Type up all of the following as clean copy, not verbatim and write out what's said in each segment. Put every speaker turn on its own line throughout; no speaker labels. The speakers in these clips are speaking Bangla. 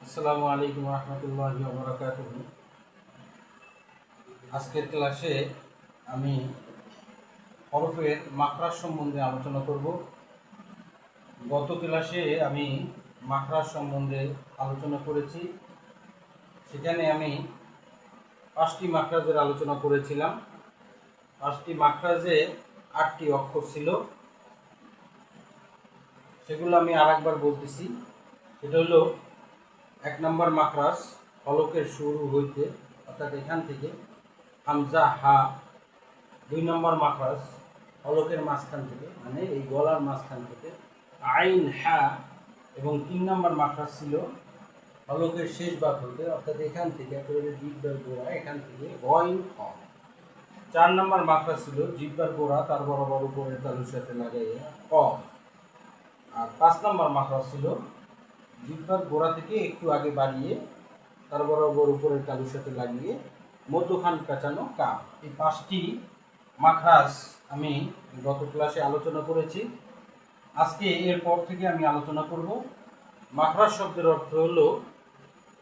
আসসালামু আলাইকুম রহমতুল্লাহি ওয়া বারাকাতুহু। আজকের ক্লাসে আমি হরফের মাখরাজ সম্বন্ধে আলোচনা করব। গত ক্লাসে আমি মাখরাজ সম্বন্ধে আলোচনা করেছি। সেখানে আমি 5টি মাখরাজের আলোচনা করেছিলাম। 5টি মাখরাজে 8টি অক্ষর ছিল। সেগুলো আমি আরেকবার বলতেছি। সেটা হলো 1 নম্বর মাখরাজ হলকের শুরু হইতে, অর্থাৎ এখান থেকে হামজা হা। 2 নম্বর মাখরাজ হলকের মাঝখান থেকে, মানে এই গলার মাঝখান থেকে আইন হা। এবং 3 নম্বর মাখরাজ ছিল হলকের শেষ ভাগ হইতে, অর্থাৎ এখান থেকে একেবারে জিহ্বার গোড়া, এখান থেকে গইন খ। 4 নম্বর মাখরাজ ছিল জিহ্বার গোড়া তার বরাবর উপরের তালুর সাথে লাগাইয়া কফ। আর 5 নম্বর মাখরাজ ছিল জিহ্বার গোড়া থেকে একটু আগে বাড়িয়ে তার বরাবর উপরের তালুর সাথে লাগিয়ে মধ্যখান পেঁচানো কাপ। এই 5টি মাখরাজ আমি গত ক্লাসে আলোচনা করেছি। আজকে এরপর থেকে আমি আলোচনা করব মাখরাজ শব্দের অর্থ হলো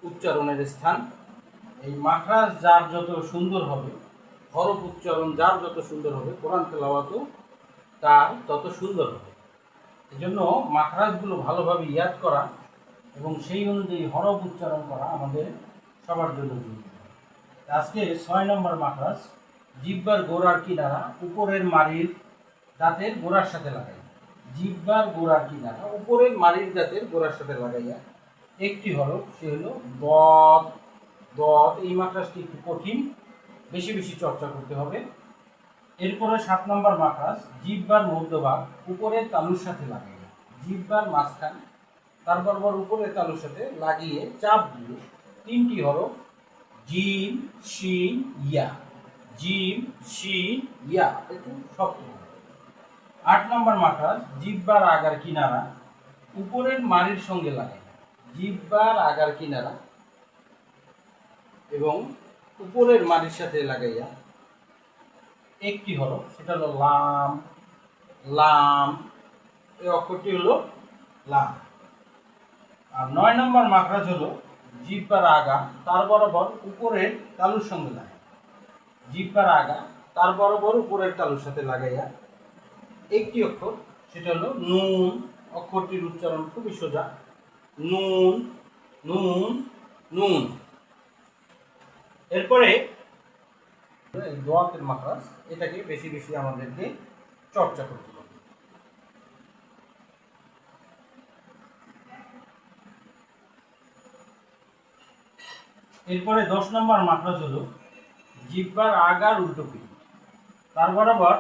উচ্চারণের স্থান। এই মাখরাজ যার যত সুন্দর হবে, হরফ উচ্চারণ যার যত সুন্দর হবে, কোরআন তেলাওয়াতও তার তত সুন্দর হবে। এজন্য মাখরাজগুলো ভালোভাবে ইয়াদ করা এবং সেই অনুযায়ী হরফ উচ্চারণ করা আমাদের সবার জন্য জরুরি। আজকে 6 নম্বর মাখরাজ জিহ্বার গোড়ার কিনারা উপরের মাড়ির দাঁতের গোড়ার সাথে লাগাই। জিহ্বার গোড়ার কিনারা উপরের মাড়ির দাঁতের গোড়ার সাথে লাগাইয়া একটি হরফ, সে হলো দত। দত এই মাখরাজটি একটু কঠিন, বেশি বেশি চর্চা করতে হবে। এরপরে 7 নম্বর মাখরাজ জিহ্বার মধ্যভাগ উপরের তালুর সাথে লাগাইয়া, জিহ্বার মাঝখান তার বরাবর উপরের তালুর সাথে লাগিয়ে চাপ দিয়ে 3টি হরফ জিম শিন ইয়া। জিম শিন ইয়া, একটু শক্ত। 8 নম্বর মাখরাজ জিহ্বার আগার কিনারা উপরের মাড়ির সঙ্গে লাগাই। জিহ্বার আগার কিনারা এবং উপরের মাড়ির সাথে লাগাইয়া একটি হরফ, সেটা হলো লাম। লাম এই অক্ষরটি হলো লাম। আর 9 নম্বর মাখরাজ হলো জিহ্বার আগা তার বরাবর উপরের তালুর সঙ্গে লাগাই। জিহ্বার আগা তার বরাবর উপরের তালুর সাথে লাগাইয়া একটি অক্ষর, সেটা হলো নুন। অক্ষরটির উচ্চারণ খুবই সোজা, নুন নুন নুন। এরপরে এই দোয়াতের মাখরাজ, এটাকে বেশি বেশি আমাদেরকে চর্চা করতে হবে। এরপরে 10 নম্বর মাখরাজ হলো জিহ্বার আগার উল্টো পিঠ তার বরাবর,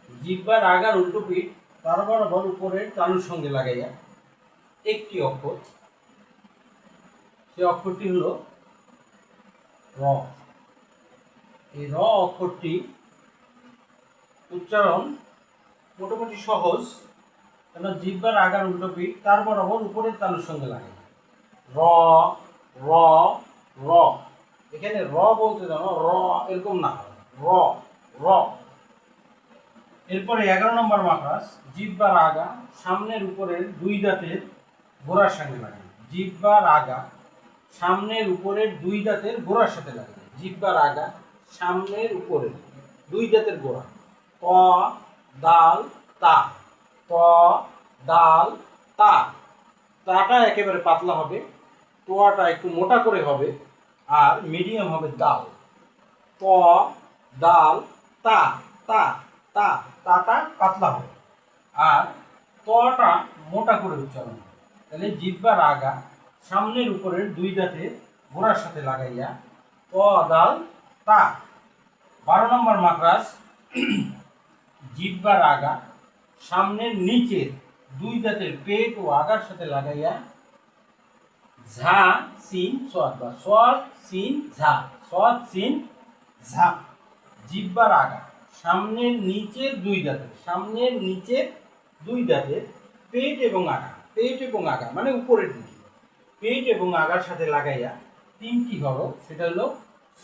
জিহ্বার আগার উল্টো পিঠ তার বরাবর উপরের তালুর সঙ্গে লাগাইয়া একটি অক্ষর, সে অক্ষরটি হলো র। এই র অক্ষরটি উচ্চারণ মোটামুটি সহজ, কেন জিহ্বার আগার উল্টো পিঠ তার বরাবর উপরের তালুর সঙ্গে লাগাই। র র র। এখানে র বলতে জানো, র এরকম না, র র। এরপরে 11 নম্বর মাখরাজ জিহ্বার আগা সামনের উপরের 2 দাঁতের গোড়ার সঙ্গে লাগাই। জিহ্বার আগা সামনের উপরের 2 দাঁতের গোড়ার সাথে লাগাই। জিহ্বার আগা সামনের উপরের 2 দাঁতের গোড়া। ত দাল তা। ত দাল তা। তাটা একেবারে পাতলা হবে, তোয়াটা একটু মোটা করে হবে, আর মিডিয়াম হবে দাল। ত দাল তা তা তা। তাটা পাতলা হবে আর তটা মোটা করে উচ্চারণ হবে। তাহলে জিহ্বার আগা সামনের উপরের 2 দাঁতের গোড়ার সাথে লাগাইয়া ত দাল তা। 12 নম্বর মাখরাজ জিহ্বার আগা সামনের নিচের 2 দাঁতের পেট ও আগার সাথে লাগাইয়া ঝা সিন সদ, বা সদ সিন ঝা, সদ সিন ঝা। জিহ্বার আগা সামনের নিচের 2 দাঁতের, সামনের নিচের 2 দাঁতের পেট এবং আগা, পেট এবং আগা মানে উপরের দিকে, পেট এবং আগার সাথে লাগাইয়া 3টি হরফ, সেটা হলো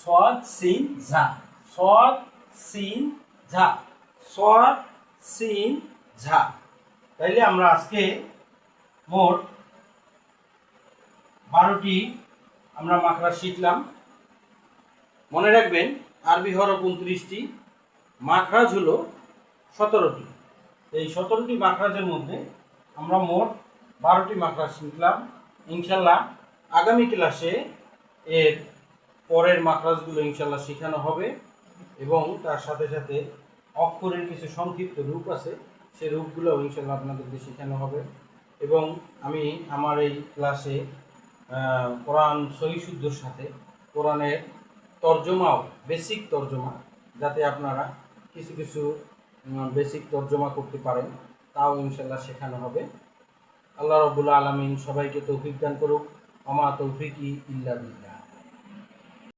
সদ সিন ঝা। সদ সিন ঝা, সদ সিন ঝা। তাইলে আমরা আজকে মোট 12টি আমরা মাখরাজ শিখলাম। মনে রাখবেন আরবি হরফ 29টি, মাখরাজ হলো 17টি। এই 17টি মাখরাজের মধ্যে আমরা মোট 12টি মাখরাজ শিখলাম। ইনশাল্লাহ আগামী ক্লাসে এর পরের মাখরাজগুলো ইনশাল্লাহ শেখানো হবে এবং তার সাথে সাথে অক্ষরের কিছু সংক্ষিপ্ত রূপ আছে, সেই রূপগুলো ইনশাল্লাহ আপনাদেরকে শেখানো হবে। এবং আমি আমার এই ক্লাসে কোরআন সহি শুদ্ধর সাথে কোরআনের তর্জমাও, বেসিক তর্জমা, যাতে আপনারা কিছু কিছু বেসিক তর্জমা করতে পারেন, তাও ইনশাল্লাহ শেখানো হবে। আল্লাহ রাব্বুল আলামিন সবাইকে তৌফিক দান করুক। ওমা তৌফিকি ইল্লা বিল্লাহ।